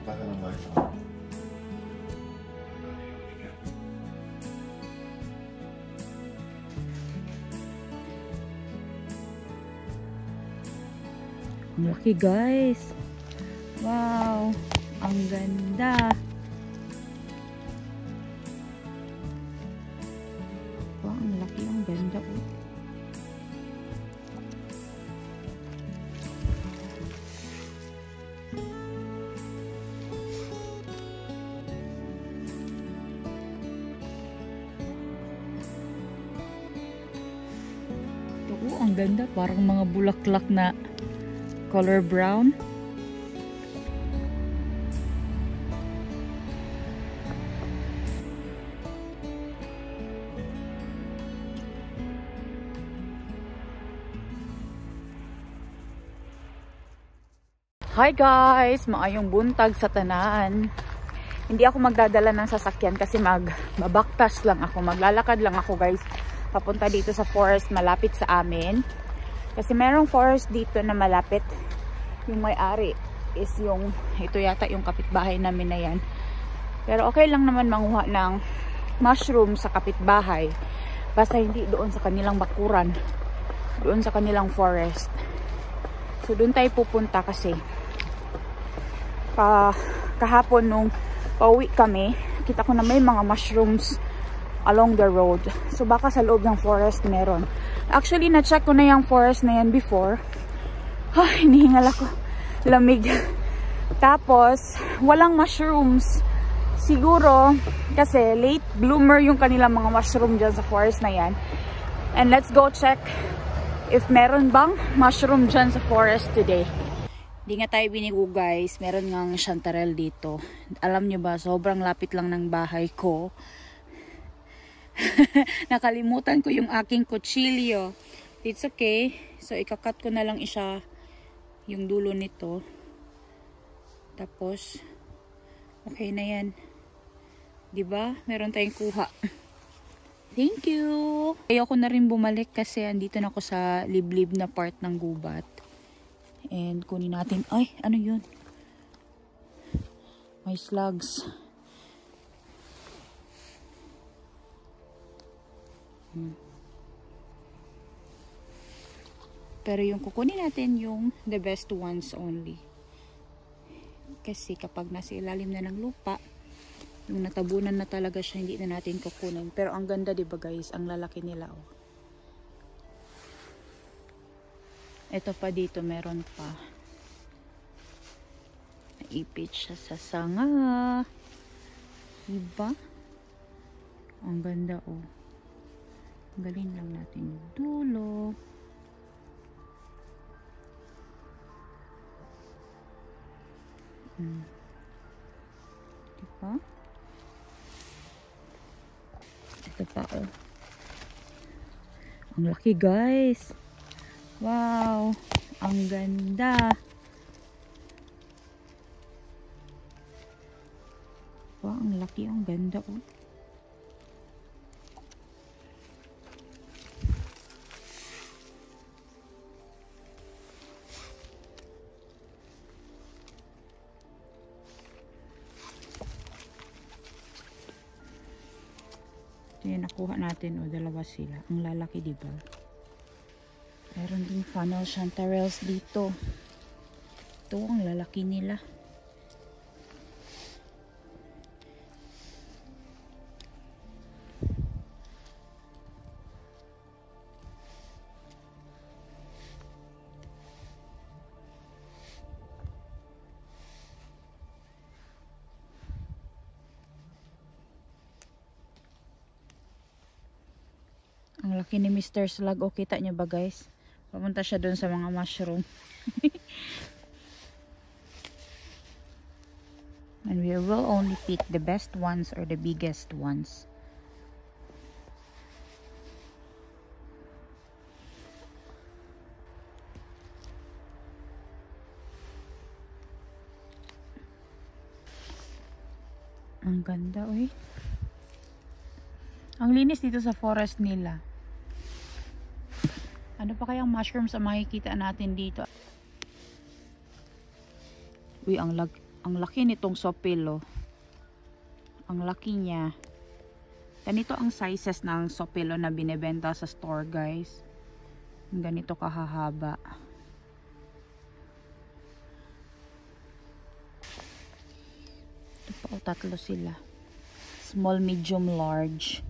basa ng basa. Ang laki guys. Wow. Ang ganda. Wow, ang laki. Ang ganda. Oh. Ito, ang ganda. Parang mga bulaklak na color brown. Hi guys! Maayong buntag sa tanan. Hindi ako magdadala ng sasakyan kasi magbabaktas lang ako. Maglalakad lang ako guys. Papunta dito sa forest malapit sa amin. Kasi merong forest dito na malapit. Yung may-ari is yung, ito yata yung kapitbahay namin na yan. Pero okay lang naman manguha ng mushroom sa kapitbahay. Basta hindi doon sa kanilang bakuran. Doon sa kanilang forest. So doon tayo pupunta kasi kahapon nung pauwi kami, kita ko na may mga mushrooms along the road. So baka sa loob ng forest meron. Actually, na-check ko na yung forest na yan before. Hinihingal ako. Lamig. Tapos, walang mushrooms. Siguro, kasi late bloomer yung kanilang mga mushroom dyan sa forest na yan. And let's go check if meron bang mushroom dyan sa forest today. Hindi nga tayo binigo guys. Meron ngang chanterelle dito. Alam nyo ba, sobrang lapit lang ng bahay ko. Nakalimutan ko yung aking kutsilyo. It's okay. So, ikakat ko na lang isa yung dulo nito. Tapos, okay na yan. Diba? Meron tayong kuha. Thank you! Ayoko na rin bumalik kasi andito na ako sa liblib na part ng gubat. And kunin natin. Ay, ano yun? May slugs. Pero yung kukunin natin yung the best ones only. Kasi kapag nasa ilalim na ng lupa, yung natabunan na talaga siya, hindi na natin kukunin. Pero ang ganda, diba guys? Ang lalaki nila, oh. Ito pa dito, meron pa. Naipit siya sa sanga. Diba? Ang ganda, oh. Galin lang natin yung dulo. Diba? Ito pa, oh. Ang laki, guys. Wow, ang ganda. Wow, ang laki, ang ganda, oh. Ito yung nakuha natin, oh, dalawa sila. Ang lalaki, diba? Meron din funnel chanterelles dito. Ito ang lalaki nila. Ang laki ni Mr. Slug. O, kita nyo ba guys? Pumunta siya dun sa mga mushroom. And we will only pick the best ones or the biggest ones. Ang ganda, uy. Ang linis dito sa forest nila. Ano pa kayang mushrooms ang makikita natin dito? Uy, ang Ang laki nitong sopelo. Ang laki niya. Ganito ang sizes ng sopelo na binebenta sa store, guys. Ganito kahahaba. Ito pa, tatlo sila. Small, medium, large.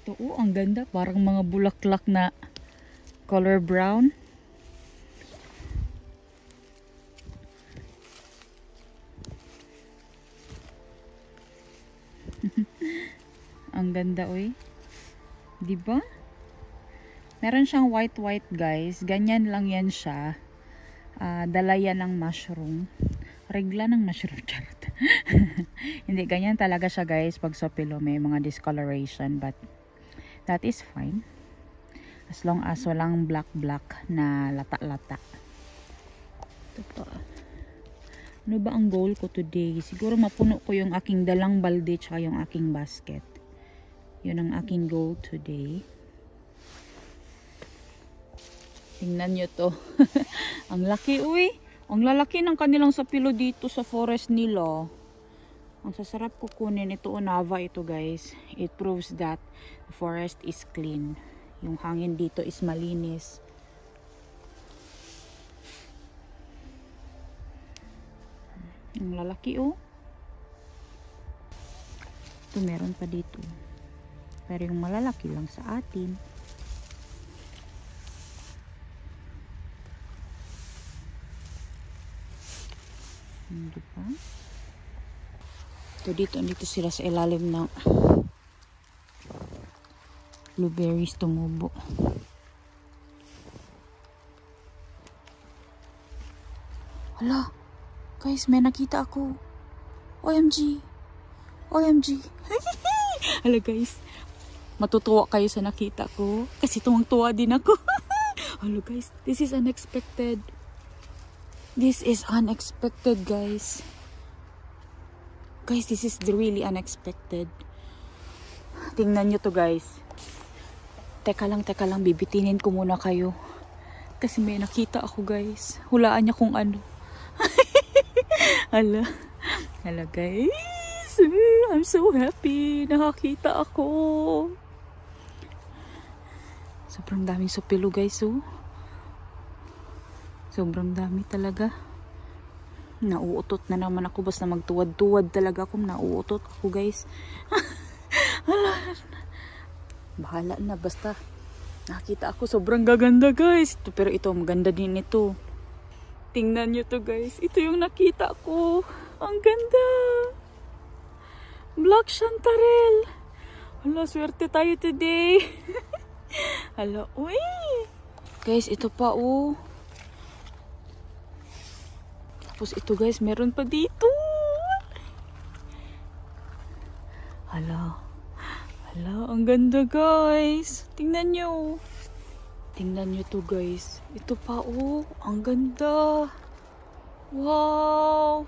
Ito, ang ganda. Parang mga bulaklak na color brown. Ang ganda, oy. Diba? Meron siyang white guys. Ganyan lang yan siya. Dala yan ng mushroom. Regla ng mushroom. Charot. Hindi, ganyan talaga siya, guys. Pag sopelo may mga discoloration. But that is fine. As long as walang black na lata-lata. Ito pa. Ano ba ang goal ko today? Siguro mapuno ko yung aking dalang balde tsaka yung aking basket. Yun ang aking goal today. Tingnan nyo to. Ang laki, uy. Ang lalaki ng kanilang sopelo dito sa forest nila. Ang sasarap kukunin. Ito Onava ito, guys. It proves that the forest is clean. Yung hangin dito is malinis. Ang lalaki, oh. Ito meron pa dito. Pero yung malalaki lang sa atin. Hindi pa. Ito dito sila sa ilalim ng blueberries tumubo. Hala, guys, may nakita ako. OMG. Hala, guys. Matutuwa kayo sa nakita ko. Kasi tuwang-tuwa din ako. Hala, guys. This is unexpected. This is unexpected, guys. Guys, this is really unexpected. Tingnan nyo to, guys. Teka lang. Bibitinin ko muna kayo. Kasi may nakita ako, guys. Hulaan niya kung ano. Hala, guys. I'm so happy. Nakakita ako. Sobrang daming sopelo, guys, oh. Sobrang dami talaga. Nauutot na naman ako. Basta magtuwad-tuwad talaga ako. Nauutot ako, guys. Bahala na. Basta nakita ako. Sobrang gaganda, guys. Pero ito, maganda din ito. Tingnan nyo to, guys. Ito yung nakita ko. Ang ganda. Black chanterelle. Hala, swerte tayo today. Hala, uy. Guys, ito pa, oh. Tapos ito, guys, meron pa dito. Hala, ang ganda, guys. Tingnan nyo. Tingnan nyo to, guys. Ito pa, oh. Ang ganda. Wow.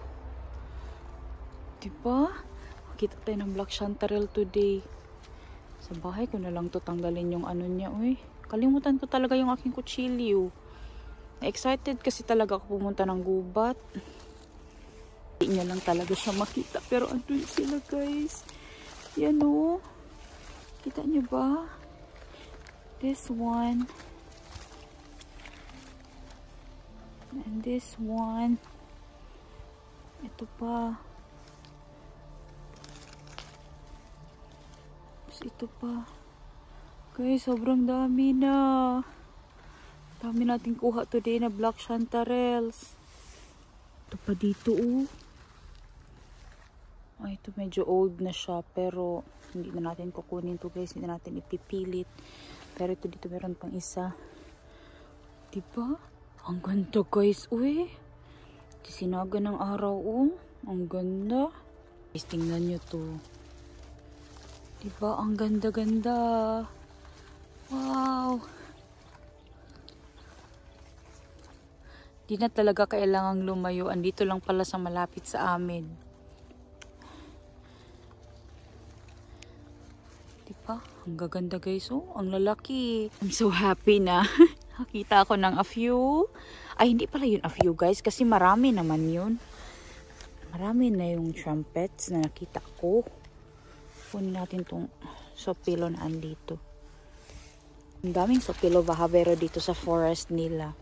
Diba? Kita tayo ng black chanterelle today. Sa bahay ko na lang to tanggalin yung ano niya, uy. Kalimutan ko talaga yung aking kutsilyo. Excited kasi talaga ako pumunta ng gubat. Hindi niya lang talaga siya makita. Pero andun sila, guys. Yan, o. Kita niyo ba? This one. And this one. Ito pa. Tapos ito pa. Guys, sobrang dami na. Dami natin kuha today na black chanterelles. Ito pa dito, oh. Ay, ito medyo old na siya. Pero, hindi na natin kukunin to, guys. Hindi na natin ipipilit. Pero ito dito meron pang isa. Diba? Ang ganda, guys. Uy. Sinaga ng araw, oh. Ang ganda. Guys, tingnan nyo to. Diba? Ang ganda-ganda. Wow. Di na talaga kailangang lumayo. Andito lang pala sa malapit sa amin. Diba? Ang gaganda, guys. Oh, ang lalaki. I'm so happy na. Nakakita ako ng a few. Ay, hindi pala yun a few guys. Kasi marami naman yun. Marami na yung trumpets na nakita ko. Kunin natin tong Sopilo na andito. Ang daming Sopilo Bahavero dito sa forest nila.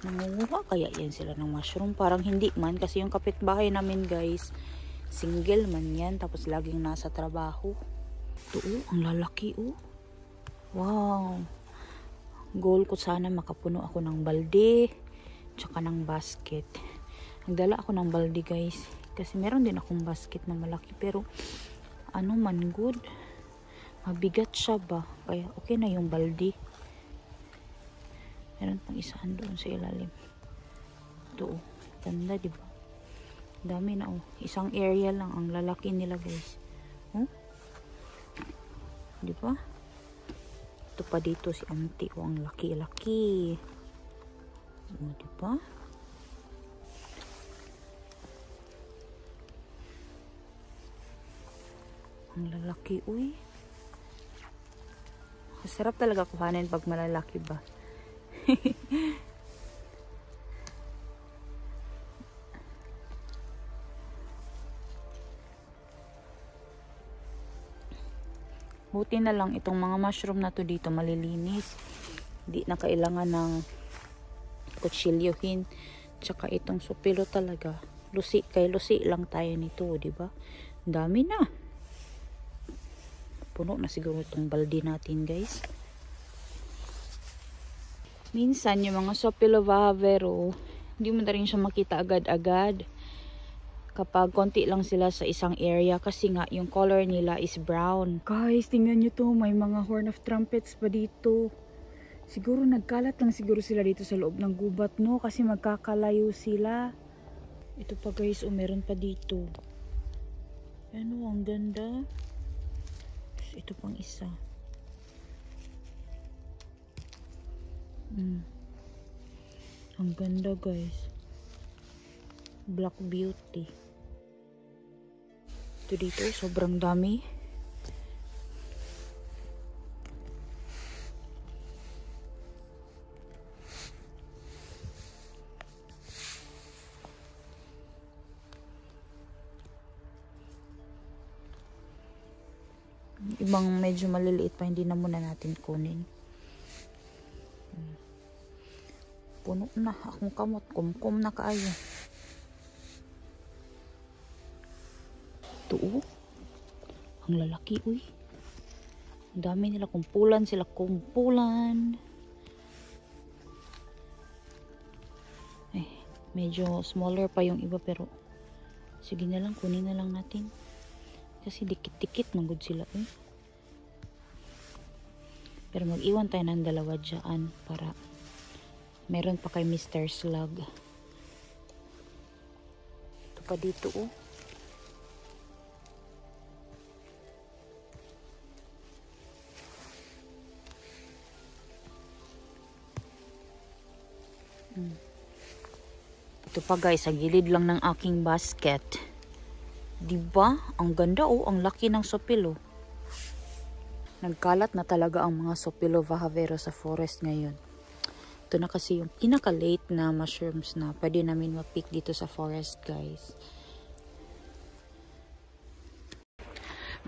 Nangunguha kaya yan sila ng mushroom? Parang hindi man. Kasi yung kapitbahay namin guys, single man yan. Tapos laging nasa trabaho. Ito ang lalaki Wow. Goal ko sana makapuno ako ng balde. Tsaka ng basket. Nagdala ako ng balde guys. Kasi meron din akong basket na malaki. Pero ano man good. Mabigat siya ba? Kaya okay na yung balde. Meron pang isaan doon sa ilalim. Ito ganda diba? Dami na Isang area lang ang lalaki nila guys. Diba? Ito pa dito si auntie ang laki-laki. Diba? Ang lalaki Masarap talaga kuhanin pag malalaki ba. Buti na lang itong mga mushroom na to dito malilinis. Di na kailangan ng kutsilyohin. Tsaka itong Sopilo talaga. Lusi lang tayo nito, di ba? Dami na. Puno na siguro itong balde natin, guys. Minsan, yung mga Sopilo Bahavero, hindi mo na rin siya makita agad-agad. Kapag konti lang sila sa isang area kasi nga yung color nila is brown. Guys, tingnan nyo to. May mga horn of trumpets pa dito. Siguro nagkalat lang siguro sila dito sa loob ng gubat, no? Kasi magkakalayo sila. Ito pa guys, meron pa dito. Ano, ang ganda. Ito pang isa. Ang ganda guys. Black Beauty. Ito dito, sobrang dami. Ibang medyo maliliit pa, hindi na muna natin kunin. Puno na akong kamot, kumkum na kaayo. Ito ang lalaki ang dami nila, kumpulan sila, kumpulan. Medyo smaller pa yung iba pero sige na lang, kunin na lang natin kasi dikit-dikit manggod sila pero mag-iwan tayo ng dalawa dyan para meron pa kay Mr. Slug. Ito pa dito Ito pa guys, sa gilid lang ng aking basket. Diba? Ang ganda ang laki ng Sopilo. Nagkalat na talaga ang mga Sopilo Bahavero sa forest ngayon. Ito na kasi yung pinaka-late na mushrooms na pwede namin ma-pick dito sa forest, guys.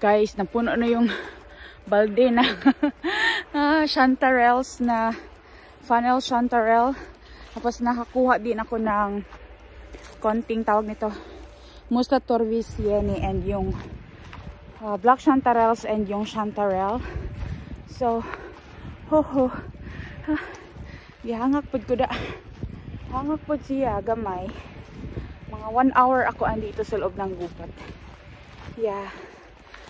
Guys, napuno na yung balde na chanterelles na funnel chanterelle. Tapos nakakuha din ako ng konting tawag nito Musta Torvisieni and yung black chanterelles and yung chanterelle. So, hangak pod ko da. Hangak pod siya gamay. Mga 1 hour ako andito sa loob ng gubat. Yeah.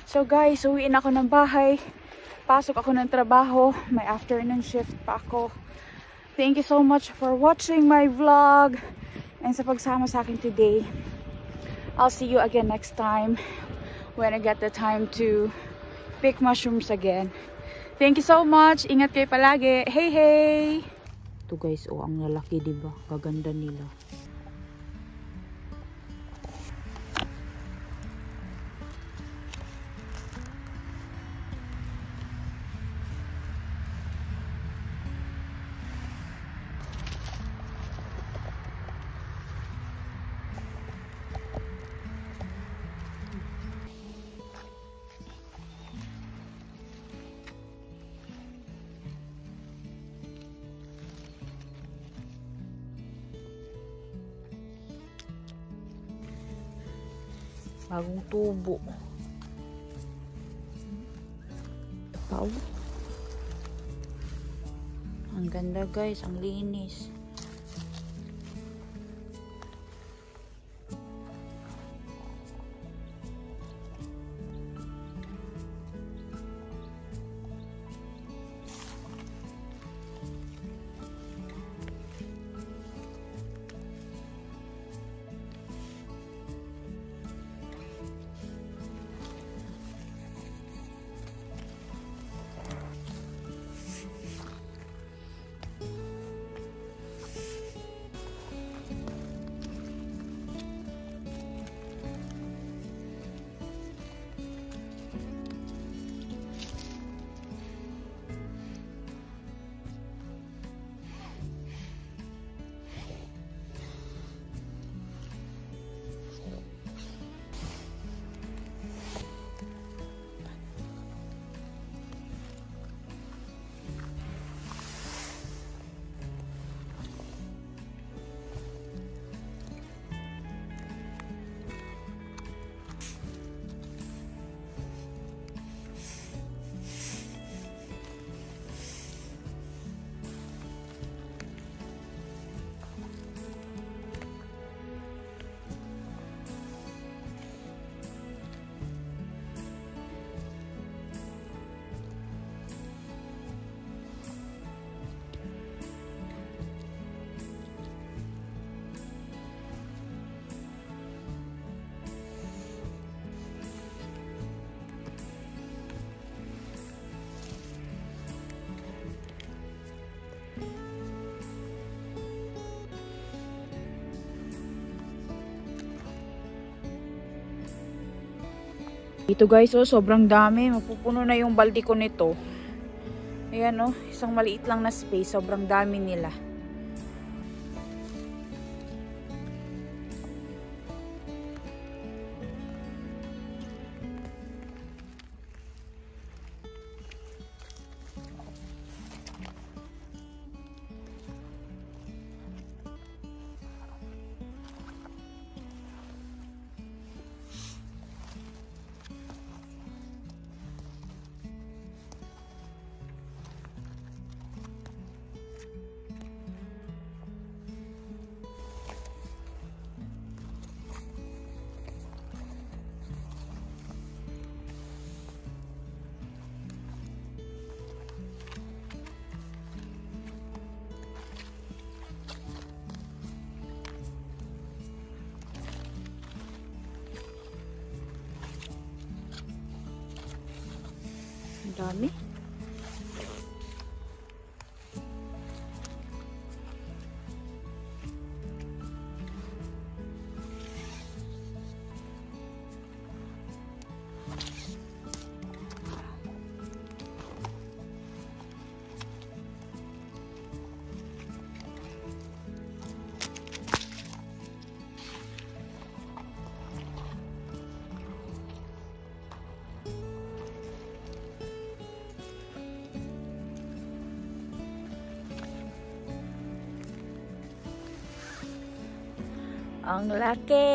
So guys, uwiin ako ng bahay. Pasok ako ng trabaho. May afternoon shift pa ako. Thank you so much for watching my vlog and sa pagsama sa akin today. I'll see you again next time when I get the time to pick mushrooms again. Thank you so much. Ingat kayo palagi. Hey, hey! Ito guys, ang lalaki, diba? Gaganda nila. Bagong tubo. Tapaw. Ang ganda guys, ang linis. Ito guys, oh, sobrang dami. Mapupuno na yung balde ko nito. Ayan, oh, isang maliit lang na space. Sobrang dami nila. Ang dami. Ang laki!